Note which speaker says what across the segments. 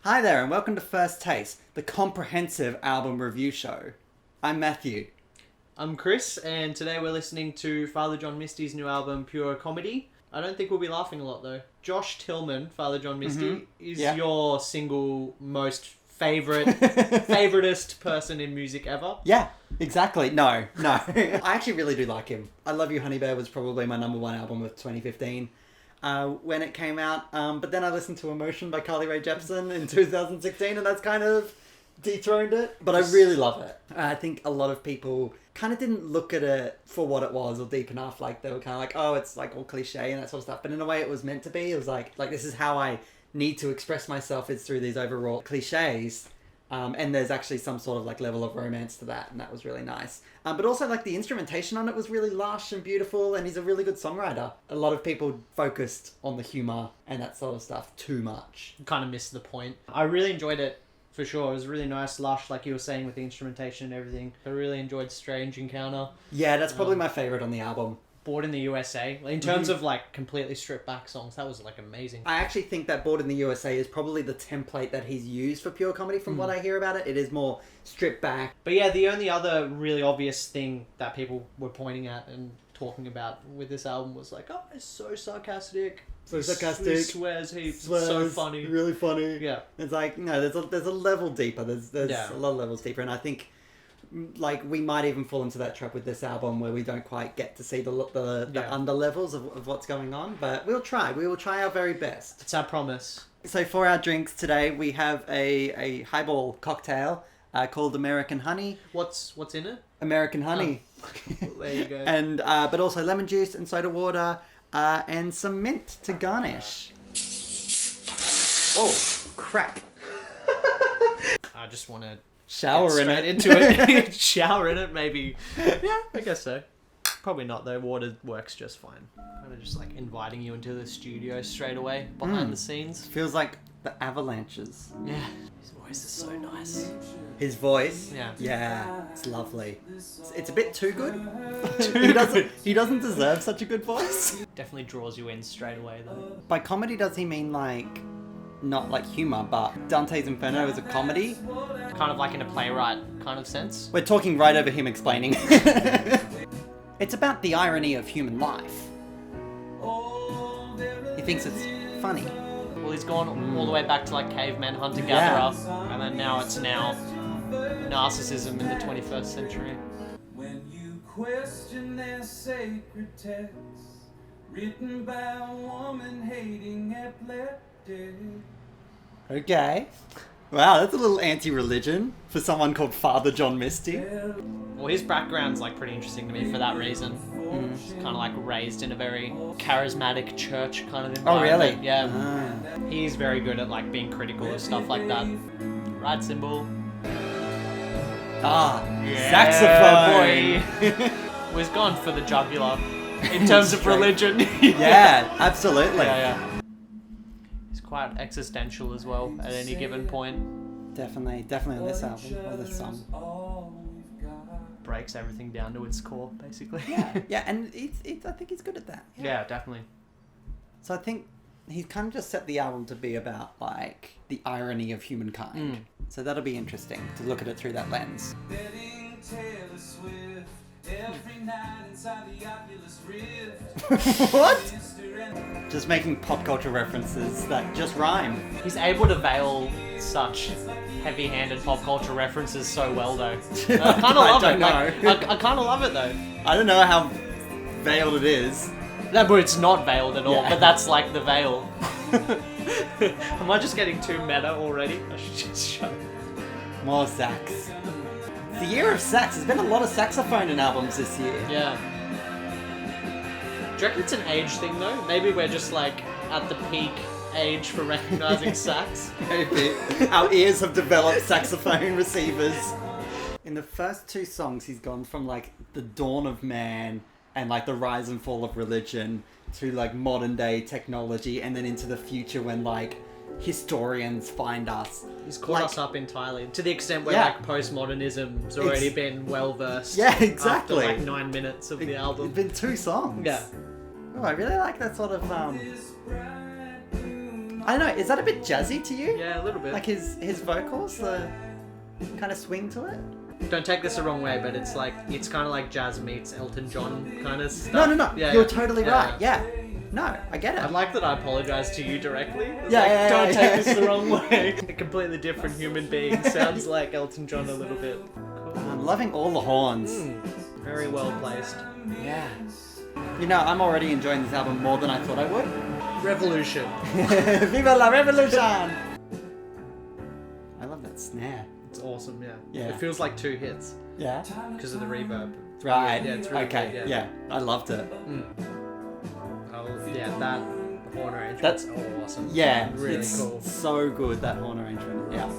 Speaker 1: Hi there and welcome to First Taste, the comprehensive album review show. I'm Matthew.
Speaker 2: I'm Chris, and today we're listening to Father John Misty's new album, Pure Comedy. I don't think we'll be laughing a lot though. Josh Tillman, Father John Misty, is your single most favoritist person in music ever.
Speaker 1: Yeah, exactly. No. I actually really do like him. I Love You Honeybear was probably my number one album of 2015. When it came out, but then I listened to Emotion by Carly Rae Jepsen in 2016 and that's kind of dethroned it, but I really love it. I think a lot of people kind of didn't look at it for what it was or deep enough. Like they were kind of like, oh, it's like all cliche and that sort of stuff, but in a way it was meant to be. It was like this is how I need to express myself, is through these overwrought cliches. And there's actually some sort of like level of romance to that, and that was really nice. But also like the instrumentation on it was really lush and beautiful, and he's a really good songwriter. A lot of people focused on the humour and that sort of stuff too much.
Speaker 2: Kind of missed the point. I really enjoyed it, for sure. It was really nice, lush, like you were saying, with the instrumentation and everything. I really enjoyed Strange Encounter.
Speaker 1: Yeah, that's probably my favourite on the album.
Speaker 2: Born in the USA. In terms of like completely stripped back songs, that was like amazing.
Speaker 1: I actually think that Born in the USA is probably the template that he's used for pure comedy from what I hear about it. It is more stripped back.
Speaker 2: But yeah, the only other really obvious thing that people were pointing at and talking about with this album was like, oh, it's so sarcastic.
Speaker 1: So sarcastic.
Speaker 2: He swears heaps. It's so funny.
Speaker 1: Really funny.
Speaker 2: Yeah.
Speaker 1: It's like, no, there's a level deeper. There's a lot of levels deeper, and I think like we might even fall into that trap with this album where we don't quite get to see the under levels of what's going on, but we will try our very best.
Speaker 2: It's our promise.
Speaker 1: So for our drinks today we have a highball cocktail called American Honey.
Speaker 2: What's in it?
Speaker 1: American Honey.
Speaker 2: Oh. There you go.
Speaker 1: And but also lemon juice and soda water and some mint to garnish. Oh crap.
Speaker 2: I just want to
Speaker 1: shower in it.
Speaker 2: Into it. Shower in it, maybe. Yeah, I guess so. Probably not though. Water works just fine. Kind of just like inviting you into the studio straight away behind the scenes.
Speaker 1: Feels like the avalanches.
Speaker 2: Yeah. His voice is so nice.
Speaker 1: His voice?
Speaker 2: Yeah,
Speaker 1: it's lovely. It's a bit too good. He doesn't deserve such a good voice.
Speaker 2: Definitely draws you in straight away though.
Speaker 1: By comedy does he mean like not like humour, but Dante's Inferno is a comedy?
Speaker 2: Kind of like in a playwright kind of sense.
Speaker 1: We're talking right over him explaining. It's about the irony of human life. He thinks it's funny.
Speaker 2: Well, he's gone all the way back to like caveman, hunter-gatherer, and then now it's narcissism in the 21st century.
Speaker 3: When you question their sacred texts, written by a woman hating epileptic.
Speaker 1: Okay. Wow, that's a little anti-religion for someone called Father John Misty.
Speaker 2: Well, his background's like pretty interesting to me for that reason. He's kind of like raised in a very charismatic church kind of environment.
Speaker 1: Oh, really?
Speaker 2: Yeah. He's very good at like being critical of stuff like that. Right cymbal.
Speaker 1: Saxophone.
Speaker 2: Well, he's gone for the jugular in terms of religion.
Speaker 1: Yeah, absolutely.
Speaker 2: Yeah. He's quite existential as well at any given point.
Speaker 1: Definitely on this album, or this song.
Speaker 2: Breaks everything down to its core, basically.
Speaker 1: Yeah, and I think he's good at that.
Speaker 2: Yeah, definitely.
Speaker 1: So I think he's kind of just set the album to be about, like, the irony of humankind. So that'll be interesting to look at it through that lens.
Speaker 3: Every night inside the Oculus Rift.
Speaker 1: What? Just making pop culture references that just rhyme.
Speaker 2: He's able to veil such heavy-handed pop culture references so well, though. I kind of love it. I kind of love it, though.
Speaker 1: I don't know how veiled it is.
Speaker 2: No, but it's not veiled at all. But that's like the veil. Am I just getting too meta already? I should just shut up.
Speaker 1: More sax. It's the year of sax. There's been a lot of saxophone in albums this year.
Speaker 2: Yeah. Do you reckon it's an age thing, though? Maybe we're just, like, at the peak age for recognizing sax?
Speaker 1: Maybe. Our ears have developed saxophone receivers. In the first two songs, he's gone from, like, the dawn of man and, like, the rise and fall of religion to, like, modern-day technology, and then into the future when, like, historians find us.
Speaker 2: He's caught us up entirely, to the extent where like postmodernism's already been well versed.
Speaker 1: Yeah, exactly.
Speaker 2: After like 9 minutes of the album.
Speaker 1: It's been 2 songs.
Speaker 2: Yeah.
Speaker 1: Oh, I really like that sort of I don't know, is that a bit jazzy to you?
Speaker 2: Yeah, a little bit.
Speaker 1: Like his vocals, the kind of swing to it?
Speaker 2: Don't take this the wrong way, but it's kind of like jazz meets Elton John kind of stuff.
Speaker 1: No.
Speaker 2: Yeah,
Speaker 1: You're totally right. Yeah. No, I get it.
Speaker 2: I like that I apologise to you directly. It's
Speaker 1: Yeah,
Speaker 2: don't take this the wrong way. A completely different human being sounds like Elton John a little bit. Cool.
Speaker 1: I'm loving all the horns.
Speaker 2: Very well placed.
Speaker 1: Yeah. You know, I'm already enjoying this album more than I thought I would.
Speaker 2: Revolution.
Speaker 1: Viva la revolution! I love that snare.
Speaker 2: It's awesome, yeah.
Speaker 1: Yeah.
Speaker 2: It feels like 2 hits
Speaker 1: Yeah.
Speaker 2: because of the reverb.
Speaker 1: Right.
Speaker 2: Yeah, it's really
Speaker 1: okay.
Speaker 2: good,
Speaker 1: Yeah. I loved it.
Speaker 2: Oh, yeah, that horn arrangement's awesome.
Speaker 1: Yeah.
Speaker 2: Really
Speaker 1: it's
Speaker 2: cool.
Speaker 1: so good, that horn arrangement. Yeah.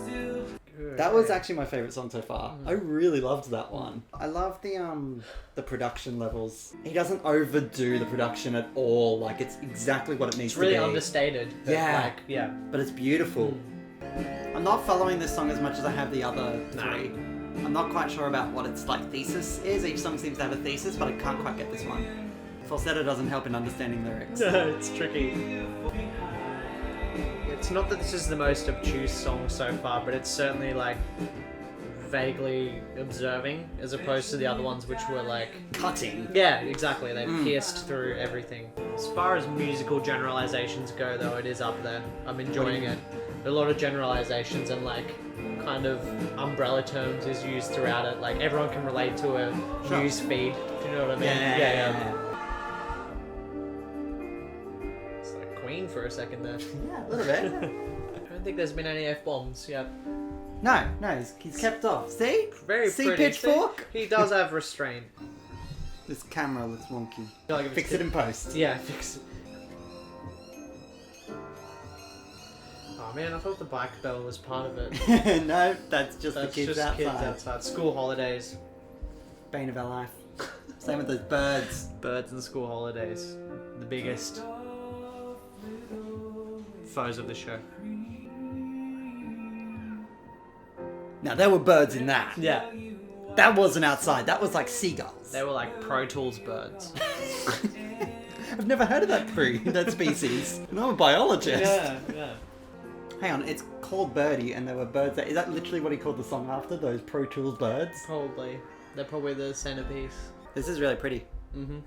Speaker 2: Good.
Speaker 1: That was actually my favourite song so far. I really loved that one. I love the production levels. He doesn't overdo the production at all. Like, it's exactly what it needs
Speaker 2: It's really
Speaker 1: to be.
Speaker 2: understated. But
Speaker 1: Yeah.
Speaker 2: yeah.
Speaker 1: But it's beautiful. I'm not following this song as much as I have the other 3. I'm not quite sure about what its like thesis is. Each song seems to have a thesis, but I can't quite get this one. Falsetto doesn't help in understanding lyrics.
Speaker 2: It's tricky. It's not that this is the most obtuse song so far, but it's certainly like vaguely observing as opposed to the other ones which were like
Speaker 1: Cutting.
Speaker 2: yeah, exactly. They pierced through everything. As far as musical generalizations go, though, it is up there. I'm enjoying it. A lot of generalizations and like kind of umbrella terms is used throughout it. Like everyone can relate to a news feed. Do you know what I mean?
Speaker 1: Yeah.
Speaker 2: It's like Queen for a second there.
Speaker 1: Yeah, a little bit.
Speaker 2: I don't think there's been any F-bombs yet.
Speaker 1: No, he's kept off. See?
Speaker 2: Very
Speaker 1: See,
Speaker 2: pretty.
Speaker 1: Pitchfork?
Speaker 2: He does have restraint.
Speaker 1: This camera looks wonky.
Speaker 2: Like if
Speaker 1: Fix
Speaker 2: it's
Speaker 1: it in post.
Speaker 2: Yeah, fix it. Oh man, I thought the bike bell was part of it.
Speaker 1: No, that's just
Speaker 2: That's
Speaker 1: the kids
Speaker 2: just
Speaker 1: outside.
Speaker 2: kids outside. School holidays.
Speaker 1: Bane of our life. Same with those birds.
Speaker 2: Birds and school holidays. The biggest foes of the show.
Speaker 1: Now, there were birds in that.
Speaker 2: Yeah.
Speaker 1: That wasn't outside. That was like seagulls.
Speaker 2: They were like Pro Tools birds.
Speaker 1: I've never heard of that species. And I'm a biologist.
Speaker 2: yeah.
Speaker 1: Hang on, it's called Birdie, and there were birds there. Is that literally what he called the song after? Those Pro Tools birds?
Speaker 2: Probably. They're probably the centerpiece.
Speaker 1: This is really pretty.
Speaker 2: Mm-hmm.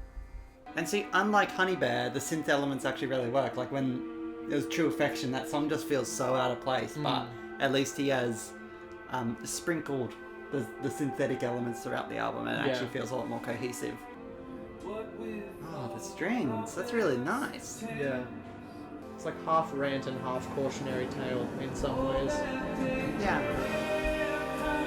Speaker 1: And see, unlike Honeybear, the synth elements actually really work. Like when there's True Affection, that song just feels so out of place, but at least he has sprinkled the synthetic elements throughout the album, and it actually feels a lot more cohesive. Oh, the strings. That's really nice.
Speaker 2: Yeah. It's like half rant and half cautionary tale in some ways.
Speaker 1: Yeah.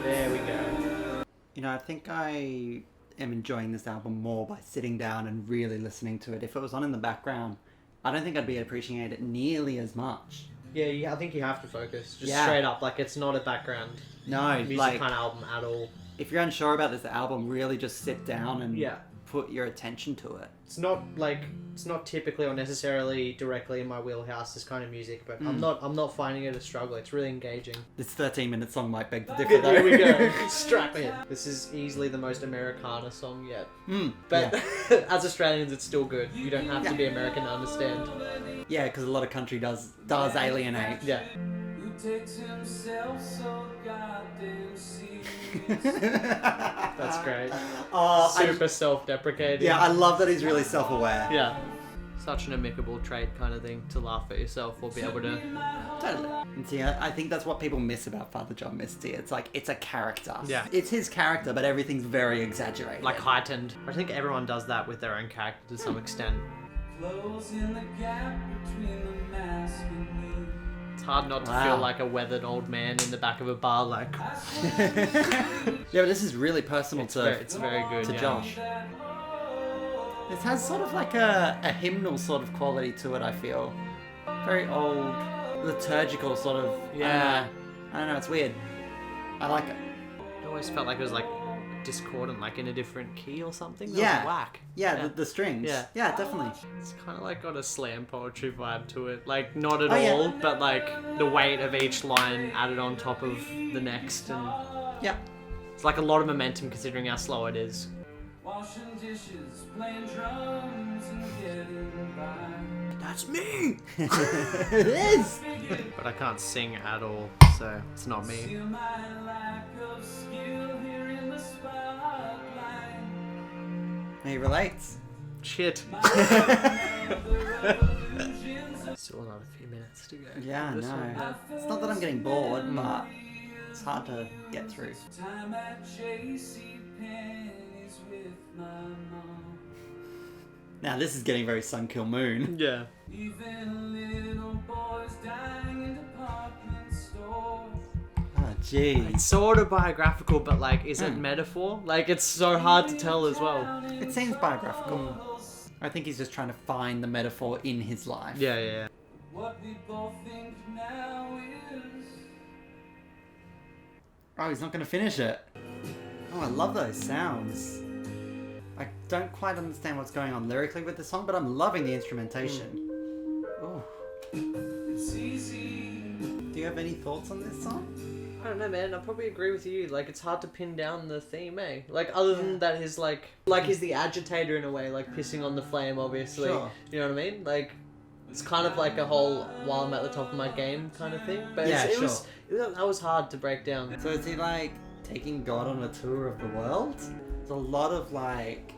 Speaker 2: There we go.
Speaker 1: You know, I think I am enjoying this album more by sitting down and really listening to it. If it was on in the background, I don't think I'd be appreciating it nearly as much.
Speaker 2: Yeah, I think you have to focus. Just
Speaker 1: Yeah.
Speaker 2: straight up, like it's not a background
Speaker 1: No,
Speaker 2: music
Speaker 1: like,
Speaker 2: kind of album at all.
Speaker 1: if you're unsure about this album, really just sit down and
Speaker 2: Yeah.
Speaker 1: put your attention to it.
Speaker 2: It's not typically or necessarily directly in my wheelhouse, this kind of music, but I'm not finding it a struggle. It's really engaging.
Speaker 1: This 13-minute song might beg to differ, though.
Speaker 2: Here we go. Strap in. This is easily the most Americana song yet. But as Australians, it's still good. You don't have to be American to understand.
Speaker 1: Yeah, because a lot of country does alienate.
Speaker 2: Yeah.
Speaker 3: Who takes himself so goddamn serious?
Speaker 2: That's great. Super self-deprecating.
Speaker 1: Yeah, I love that he's really self-aware.
Speaker 2: Yeah. Such an amicable trait kind of thing to laugh at yourself or be able to...
Speaker 1: Totally. And see, I think that's what people miss about Father John Misty. It's like, it's a character.
Speaker 2: Yeah.
Speaker 1: It's his character, but everything's very exaggerated.
Speaker 2: Like heightened. I think everyone does that with their own character to some extent.
Speaker 3: Closing the gap between the mask and me.
Speaker 2: It's hard not to
Speaker 1: Wow.
Speaker 2: feel like a weathered old man in the back of a bar like...
Speaker 1: Yeah, but this is really personal
Speaker 2: It's very good,
Speaker 1: to
Speaker 2: yeah.
Speaker 1: Josh. It has sort of like a hymnal sort of quality to it, I feel. Very old, liturgical sort of...
Speaker 2: Yeah.
Speaker 1: I don't know, it's weird. I like it.
Speaker 2: It always felt like it was like discordant, like in a different key or something. That
Speaker 1: Yeah.
Speaker 2: was whack.
Speaker 1: Yeah, the strings.
Speaker 2: Yeah.
Speaker 1: Yeah, definitely.
Speaker 2: It's kind of like got a slam poetry vibe to it. Like, not at
Speaker 1: Oh, yeah.
Speaker 2: all, but like the weight of each line added on top of the next. And
Speaker 1: Yeah.
Speaker 2: it's like a lot of momentum considering how slow it is.
Speaker 3: Washing dishes, playing drums, and getting by.
Speaker 2: That's me!
Speaker 1: It is!
Speaker 2: But I can't sing at all, so it's not me.
Speaker 3: Feel my lack of skill here in the spotlight.
Speaker 1: He relates.
Speaker 2: Shit. Still another few minutes to go.
Speaker 1: Yeah,
Speaker 2: This
Speaker 1: no.
Speaker 2: one,
Speaker 1: It's not that I'm getting bored, but it's hard to get through.
Speaker 3: Time at J.C. Penney's with my mom.
Speaker 1: Now this is getting very Sun-Kill Moon.
Speaker 2: Yeah.
Speaker 3: Even little boys dying in department stores.
Speaker 1: Oh, gee.
Speaker 2: It's so autobiographical, but like, is it metaphor? Like, it's so hard to tell as well.
Speaker 1: It seems biographical. I think he's just trying to find the metaphor in his life.
Speaker 2: Yeah, yeah, yeah.
Speaker 3: What we both think now is
Speaker 1: Oh, he's not going to finish it. Oh, I love those sounds. I don't quite understand what's going on lyrically with the song, but I'm loving the instrumentation. Oh.
Speaker 3: it's easy.
Speaker 1: Do you have any thoughts on this song?
Speaker 2: I don't know, man. I probably agree with you. Like, it's hard to pin down the theme, eh? Like, other than that, he's like he's the agitator in a way, like pissing on the flame, obviously.
Speaker 1: Sure.
Speaker 2: You know what I mean? Like, it's kind of like a whole while I'm at the top of my game kind of thing. But
Speaker 1: Yeah,
Speaker 2: that was hard to break down.
Speaker 1: So is he like taking God on a tour of the world? There's a lot of like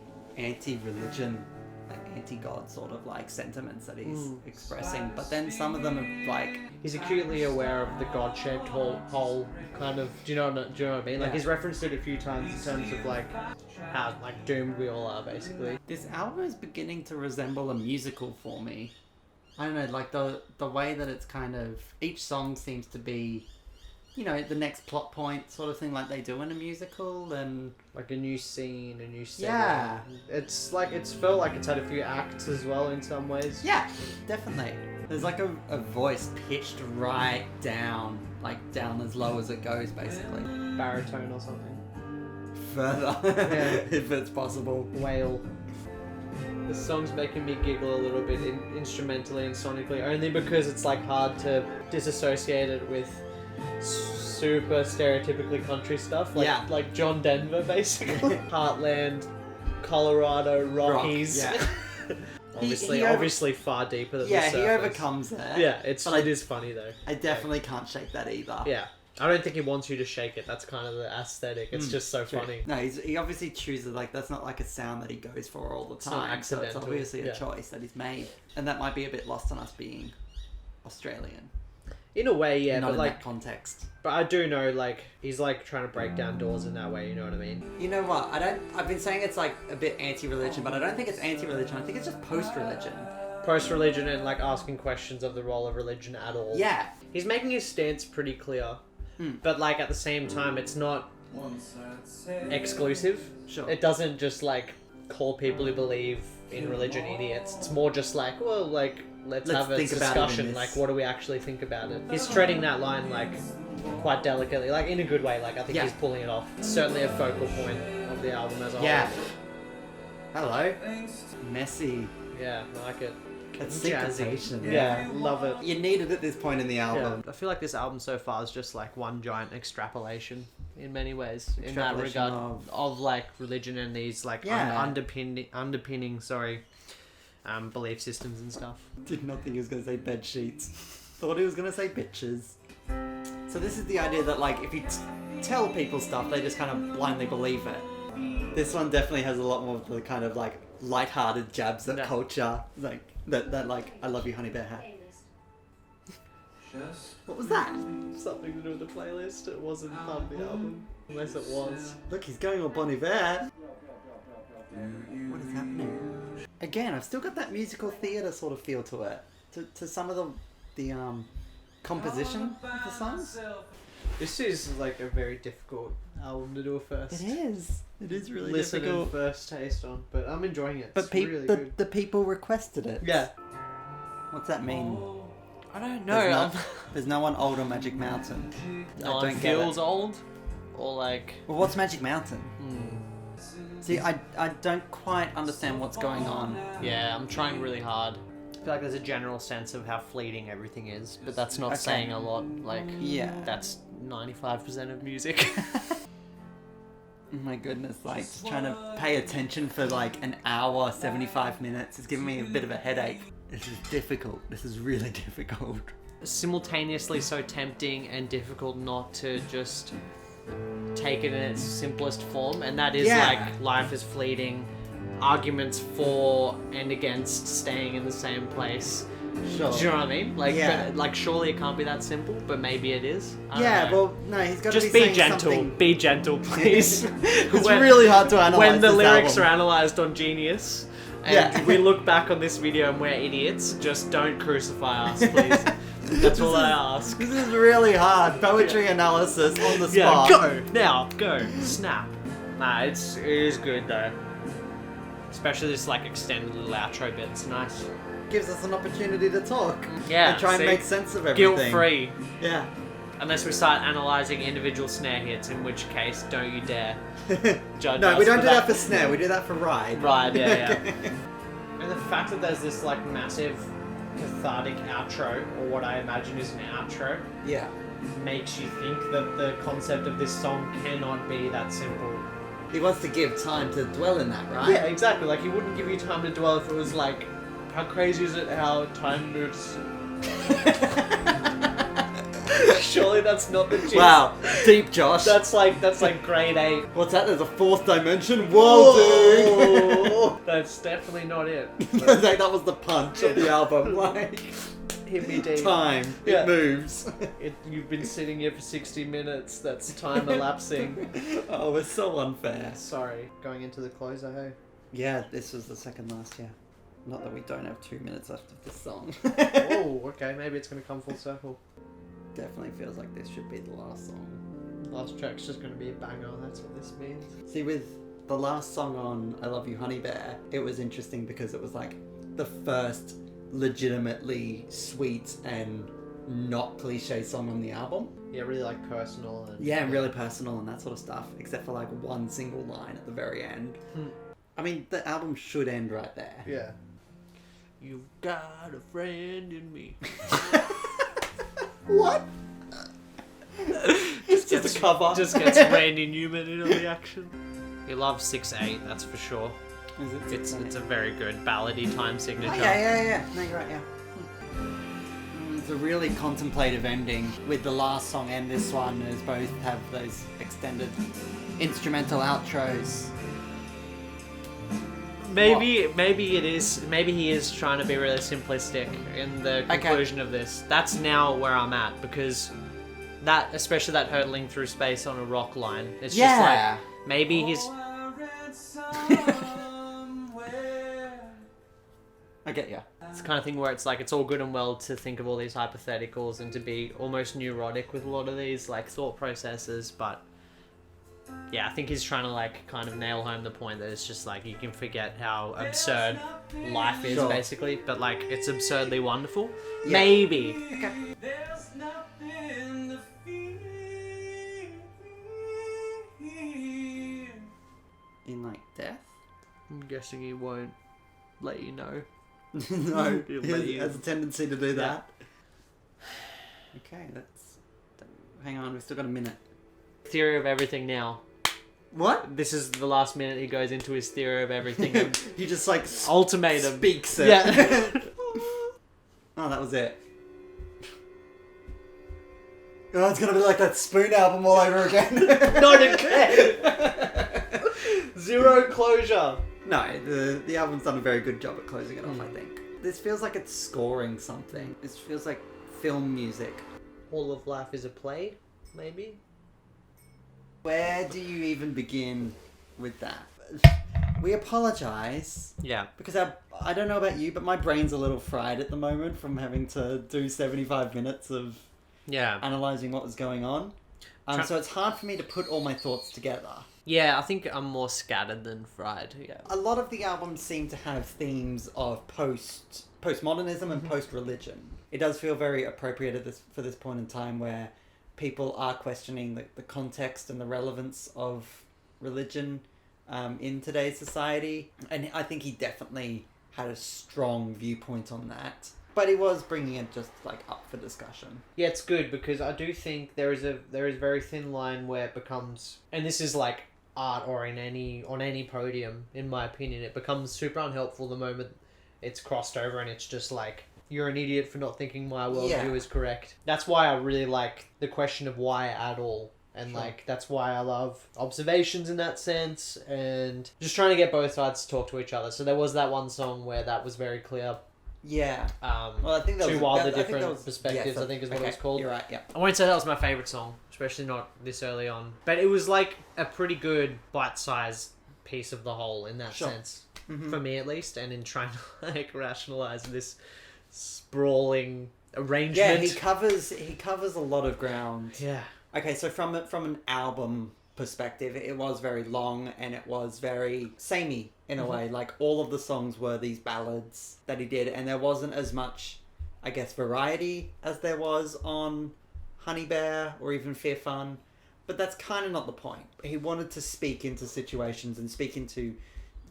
Speaker 1: anti-religion, like anti-God sort of like sentiments that he's expressing, but then some of them are like,
Speaker 2: He's acutely aware of the God-shaped hole kind of. Do you know what I mean? Like,
Speaker 1: Yeah.
Speaker 2: he's referenced it a few times in terms of like how like doomed we all are, basically.
Speaker 1: this album is beginning to resemble a musical for me. I don't know, like the way that it's kind of, each song seems to be, you know, the next plot point sort of thing like they do in a musical, and
Speaker 2: Like a new scene, a new setting.
Speaker 1: Yeah.
Speaker 2: It's like, it's felt like it's had a few acts as well in some ways.
Speaker 1: yeah, definitely. There's like a voice pitched right down, like down as low as it goes, basically.
Speaker 2: Baritone or something.
Speaker 1: Further,
Speaker 2: Yeah.
Speaker 1: if it's possible.
Speaker 2: Wail. The song's making me giggle a little bit instrumentally and sonically, only because it's like hard to disassociate it with super stereotypically country stuff, like
Speaker 1: Yeah.
Speaker 2: like John Denver, basically. Heartland, Colorado, Rockies.
Speaker 1: Rock, yeah.
Speaker 2: obviously,
Speaker 1: he
Speaker 2: obviously far deeper than
Speaker 1: Yeah,
Speaker 2: the
Speaker 1: he
Speaker 2: surface.
Speaker 1: overcomes that.
Speaker 2: Yeah, it
Speaker 1: But
Speaker 2: is funny though.
Speaker 1: I definitely can't shake that either.
Speaker 2: Yeah, I don't think he wants you to shake it. That's kind of the aesthetic. It's just so
Speaker 1: True.
Speaker 2: funny.
Speaker 1: No, he obviously chooses, like, that's not like a sound that he goes for all the
Speaker 2: not
Speaker 1: time. So it's
Speaker 2: accidental,
Speaker 1: obviously a
Speaker 2: yeah.
Speaker 1: choice that he's made. And that might be a bit lost on us being Australian.
Speaker 2: In a way, yeah,
Speaker 1: Not
Speaker 2: but
Speaker 1: in
Speaker 2: like,
Speaker 1: that context.
Speaker 2: but I do know, like, he's like trying to break down doors in that way. You know what I mean?
Speaker 1: You know what? I've been saying it's like a bit anti-religion, but I don't think it's anti-religion. I think it's just post-religion.
Speaker 2: Post-religion and like asking questions of the role of religion at all.
Speaker 1: Yeah.
Speaker 2: He's making his stance pretty clear, but like at the same time, it's not
Speaker 3: Once I'd say
Speaker 2: exclusive.
Speaker 1: Sure.
Speaker 2: It doesn't just like call people who believe in religion idiots. It's more just like, well, like let's have a
Speaker 1: think about it in
Speaker 2: discussion.
Speaker 1: this.
Speaker 2: Like, what do we actually think about it? He's treading that line like quite delicately, like in a good way. Like I think
Speaker 1: Yeah.
Speaker 2: he's pulling it off. It's certainly a focal point of the album as a whole.
Speaker 1: Yeah. Hello. Messy.
Speaker 2: Yeah, I like it.
Speaker 1: It's
Speaker 2: Jazzy.
Speaker 1: syncopation.
Speaker 2: Yeah, love it.
Speaker 1: You need it at this point in the
Speaker 2: Yeah.
Speaker 1: album.
Speaker 2: I feel like this album so far is just like one giant extrapolation in many ways in that
Speaker 1: Extrapolation
Speaker 2: regard of like religion and these like
Speaker 1: Yeah.
Speaker 2: underpinning belief systems and stuff.
Speaker 1: Did not think he was going to say bed sheets. Thought he was going to say bitches. So this is the idea that, like, if you tell people stuff, they just kind of blindly believe it. This one definitely has a lot more of the kind of, like, light-hearted jabs at
Speaker 2: Yeah.
Speaker 1: culture. Like, that, like, I Love You Honeybear hat.
Speaker 3: just
Speaker 1: What was that?
Speaker 2: Something to do with the playlist. It wasn't part of the album, unless it was.
Speaker 1: Look, he's going on Bon Iver. What is happening? Again, I've still got that musical theatre sort of feel to it. To some of the composition of the songs.
Speaker 2: This is like a very difficult album to do a first.
Speaker 1: It is. It is really
Speaker 2: Listen
Speaker 1: difficult.
Speaker 2: and first taste on, but I'm enjoying it.
Speaker 1: But
Speaker 2: It's really
Speaker 1: the
Speaker 2: good.
Speaker 1: people requested it.
Speaker 2: Yeah.
Speaker 1: What's that mean?
Speaker 2: I don't
Speaker 1: There's no one old on Magic Mountain.
Speaker 2: No
Speaker 1: I
Speaker 2: one
Speaker 1: don't get
Speaker 2: feels
Speaker 1: it.
Speaker 2: old, or like.
Speaker 1: Well, what's Magic Mountain? See, I don't quite understand what's going on.
Speaker 2: Yeah, I'm trying really hard. I feel like there's a general sense of how fleeting everything is, but that's not
Speaker 1: Okay.
Speaker 2: saying a lot. Like,
Speaker 1: Yeah.
Speaker 2: that's 95% of music.
Speaker 1: Oh my goodness, like, just trying to pay attention for like an hour, 75 minutes is giving me a bit of a headache. This is difficult. This is really difficult.
Speaker 2: Simultaneously so tempting and difficult not to just take it in its simplest form, and that is like life is fleeting, arguments for and against staying in the same place.
Speaker 1: Sure.
Speaker 2: Do you know what I mean? Like, but, like, surely it can't be that simple, but maybe it is. I don't know.
Speaker 1: Well, no, he's got to
Speaker 2: Just
Speaker 1: be
Speaker 2: be
Speaker 1: saying
Speaker 2: gentle.
Speaker 1: something.
Speaker 2: Be gentle, please.
Speaker 1: It's really hard to analyze
Speaker 2: when the
Speaker 1: this
Speaker 2: lyrics
Speaker 1: album.
Speaker 2: are analysed on Genius, and we look back on this video and we're idiots, just don't crucify us, please. That's all I ask.
Speaker 1: This is really hard. Poetry analysis on the
Speaker 2: Yeah,
Speaker 1: spot.
Speaker 2: go! Now, go. Snap. Nah, it is good though. Especially this like extended little outro bit, it's nice.
Speaker 1: Gives us an opportunity to talk.
Speaker 2: Yeah,
Speaker 1: and try
Speaker 2: see?
Speaker 1: and make sense of everything.
Speaker 2: Guilt-free.
Speaker 1: Yeah.
Speaker 2: Unless we start analysing individual snare hits, in which case, don't you dare judge
Speaker 1: No,
Speaker 2: us
Speaker 1: we don't
Speaker 2: for
Speaker 1: do that for snare. We do that for ride.
Speaker 2: Right, yeah. And the fact that there's this like massive cathartic outro, or what I imagine is an outro,
Speaker 1: Yeah.
Speaker 2: makes you think that the concept of this song cannot be that simple.
Speaker 1: He wants to give time to dwell in that, right?
Speaker 2: Yeah, exactly. Like, he wouldn't give you time to dwell if it was like, how crazy is it how time moves? Surely that's not the gist.
Speaker 1: Wow, deep, Josh.
Speaker 2: That's like grade 8.
Speaker 1: What's that? There's a fourth dimension? Whoa, dude!
Speaker 2: That's definitely not it.
Speaker 1: Like, that was the punch of the album. Like,
Speaker 2: Hit me deep.
Speaker 1: time.
Speaker 2: Yeah.
Speaker 1: It moves.
Speaker 2: You've been sitting here for 60 minutes. That's time elapsing.
Speaker 1: Oh, it's so unfair.
Speaker 2: Sorry. Going into the closer, hey?
Speaker 1: Yeah, this was the second last, yeah. Not that we don't have 2 minutes left of this song.
Speaker 2: Oh, okay. Maybe it's going to come full circle.
Speaker 1: Definitely feels like this should be the last song.
Speaker 2: Last track's just going to be a banger. That's what this means.
Speaker 1: See, with the last song on I Love You Honeybear, it was interesting because it was like the first legitimately sweet and not cliche song on the album.
Speaker 2: Yeah, really like personal. And
Speaker 1: Yeah, and really personal and that sort of stuff, except for like one single line at the very end. I mean, the album should end right there.
Speaker 2: Yeah. You've got a friend in me.
Speaker 1: What? It's just a cover.
Speaker 2: Just gets Randy Newman in on the action. He loves 6/8, that's for sure.
Speaker 1: Is it
Speaker 2: It's a very good ballady time signature.
Speaker 1: Oh, yeah. No, you're right, yeah. It's a really contemplative ending with the last song and this one, as both have those extended instrumental outros.
Speaker 2: Maybe it is. Maybe he is trying to be really simplistic in the conclusion of this. That's now where I'm at, because that, especially that hurtling through space on a rock line, it's just like maybe he's.
Speaker 1: I get ya.
Speaker 2: It's the kind of thing where it's like it's all good and well to think of all these hypotheticals and to be almost neurotic with a lot of these like thought processes, but yeah, I think he's trying to like kind of nail home the point that it's just like you can forget how absurd life is basically, but like it's absurdly wonderful. Yeah. Maybe.
Speaker 1: Okay.
Speaker 3: There's nothing to fear.
Speaker 1: In like death?
Speaker 2: I'm guessing he won't let you know.
Speaker 1: No,
Speaker 2: He'll
Speaker 1: he
Speaker 2: let you-
Speaker 1: has a tendency to do that. Okay, hang on, we've still got a minute.
Speaker 2: Theory of everything now.
Speaker 1: What?
Speaker 2: This is the last minute he goes into his theory of everything. And
Speaker 1: He just like
Speaker 2: ultimatum.
Speaker 1: speaks it.
Speaker 2: Yeah.
Speaker 1: Oh, that was it. Oh, it's gonna be like that Spoon album all over again.
Speaker 2: Not again. Zero closure.
Speaker 1: No, the album's done a very good job at closing it off, I think. This feels like it's scoring something. This feels like film music.
Speaker 2: All of Life is a play, maybe?
Speaker 1: Where do you even begin with that? We apologise.
Speaker 2: Yeah.
Speaker 1: Because I don't know about you, but my brain's a little fried at the moment from having to do 75 minutes of analysing what was going on. So it's hard for me to put all my thoughts together.
Speaker 2: Yeah, I think I'm more scattered than fried. Yeah.
Speaker 1: A lot of the albums seem to have themes of postmodernism and post-religion. It does feel very appropriate for this point in time where people are questioning the context and the relevance of religion in today's society. And I think he definitely had a strong viewpoint on that. But he was bringing it just like up for discussion.
Speaker 2: Yeah, it's good because I do think there is a very thin line where it becomes, and this is like art or on any podium, in my opinion, it becomes super unhelpful the moment it's crossed over and it's just like, you're an idiot for not thinking my worldview
Speaker 1: Yeah.
Speaker 2: is correct. That's why I really like the question of why at all. And
Speaker 1: Sure.
Speaker 2: like, that's why I love observations in that sense, and just trying to get both sides to talk to each other. So there was that one song where that was very clear.
Speaker 1: Yeah.
Speaker 2: Well,
Speaker 1: I think that
Speaker 2: two
Speaker 1: was
Speaker 2: wildly
Speaker 1: I think
Speaker 2: different
Speaker 1: that was,
Speaker 2: perspectives, I think is what it was called.
Speaker 1: You're right, yeah.
Speaker 2: I won't say that was my favourite song, especially not this early on. But it was like a pretty good bite-sized piece of the whole in that
Speaker 1: Sure.
Speaker 2: sense.
Speaker 1: Mm-hmm.
Speaker 2: For me at least, and in trying to like rationalise this sprawling arrangement.
Speaker 1: Yeah, he covers a lot of ground.
Speaker 2: Yeah.
Speaker 1: Okay, so from an album perspective, it was very long and it was very samey in a way. Like, all of the songs were these ballads that he did, and there wasn't as much, I guess, variety as there was on Honeybear or even Fear Fun. But that's kind of not the point. He wanted to speak into situations and speak into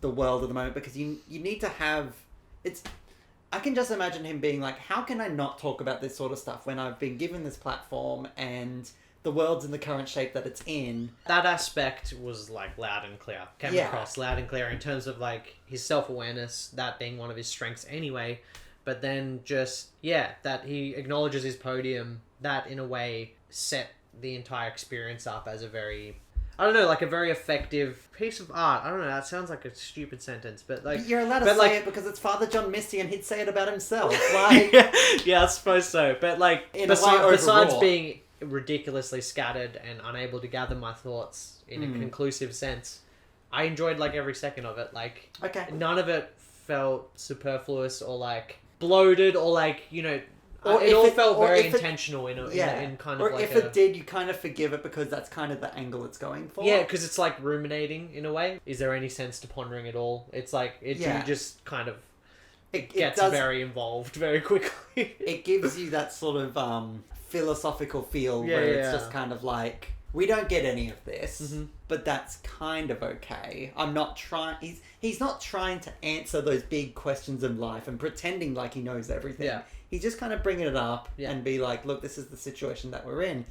Speaker 1: the world at the moment, because you need to have... I can just imagine him being like, how can I not talk about this sort of stuff when I've been given this platform and the world's in the current shape that it's in?
Speaker 2: That aspect was like loud and clear. Came
Speaker 1: Yeah.
Speaker 2: across loud and clear in terms of like his self-awareness, that being one of his strengths anyway. But then just, that he acknowledges his podium, that in a way set the entire experience up as a very... I don't know, like a very effective piece of art. I don't know, that sounds like a stupid sentence, but like...
Speaker 1: But you're allowed to
Speaker 2: but
Speaker 1: say
Speaker 2: like-
Speaker 1: it because it's Father John Misty and he'd say it about himself. Like,
Speaker 2: yeah, I suppose so. But like,
Speaker 1: In a way,
Speaker 2: besides
Speaker 1: overall.
Speaker 2: being ridiculously scattered and unable to gather my thoughts in a conclusive sense, I enjoyed like every second of it. Like,
Speaker 1: okay.
Speaker 2: none of it felt superfluous or like bloated or like, you know...
Speaker 1: Or
Speaker 2: it
Speaker 1: if
Speaker 2: all
Speaker 1: it-
Speaker 2: felt
Speaker 1: or
Speaker 2: very
Speaker 1: if it-
Speaker 2: intentional in kind
Speaker 1: Or
Speaker 2: of like
Speaker 1: if it did, you kind of forgive it because that's kind of the angle it's going for.
Speaker 2: Yeah, because it's like ruminating in a way. Is there any sense to pondering at all? It's like, you just kind of
Speaker 1: it
Speaker 2: gets
Speaker 1: does,
Speaker 2: very involved very quickly.
Speaker 1: It gives you that sort of philosophical feel
Speaker 2: Yeah,
Speaker 1: where it's
Speaker 2: yeah.
Speaker 1: just kind of like, we don't get any of this,
Speaker 2: Mhm.
Speaker 1: but that's kind of okay. I'm not trying... He's not trying to answer those big questions in life and pretending like he knows everything.
Speaker 2: Yeah.
Speaker 1: He's just kind of bringing it up
Speaker 2: Yeah.
Speaker 1: and be like, look, this is the situation that we're in.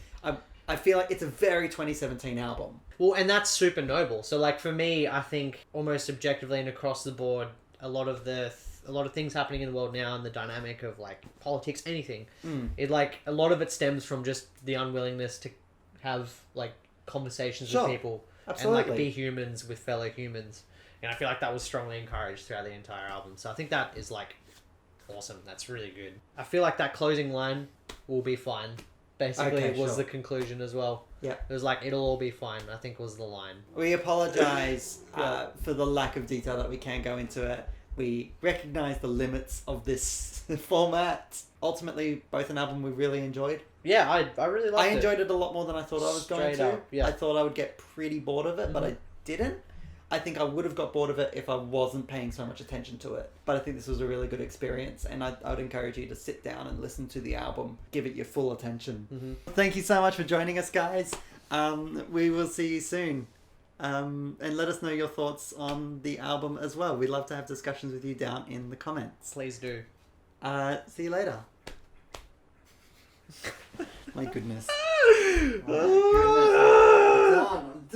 Speaker 1: I feel like it's a very 2017 album.
Speaker 2: Well, and that's super noble. So, like, for me, I think almost objectively and across the board, a lot of things happening in the world now and the dynamic of, like, politics, anything, it, like, a lot of it stems from just the unwillingness to have, like, conversations
Speaker 1: Sure.
Speaker 2: with people.
Speaker 1: Absolutely.
Speaker 2: And, like, be humans with fellow humans. And I feel like that was strongly encouraged throughout the entire album. So I think that is, like, awesome. That's really good. I feel like that closing line will be fine. Basically,
Speaker 1: Okay,
Speaker 2: it was
Speaker 1: sure.
Speaker 2: the conclusion as well.
Speaker 1: Yeah.
Speaker 2: It was like, it'll all be fine, I think was the line.
Speaker 1: We apologise
Speaker 2: Yeah.
Speaker 1: for the lack of detail that we can go into it. We recognise the limits of this format. Ultimately, both an album we really enjoyed.
Speaker 2: Yeah, I really liked it.
Speaker 1: I enjoyed it a lot more than I thought I was going
Speaker 2: Straight
Speaker 1: to.
Speaker 2: up, yeah.
Speaker 1: I thought I would get pretty bored of it, but I didn't. I think I would have got bored of it if I wasn't paying so much attention to it. But I think this was a really good experience, and I would encourage you to sit down and listen to the album. Give it your full attention.
Speaker 2: Mm-hmm.
Speaker 1: Thank you so much for joining us, guys. We will see you soon. And let us know your thoughts on the album as well. We'd love to have discussions with you down in the comments.
Speaker 2: Please do.
Speaker 1: See you later. My goodness. My goodness. I'm done.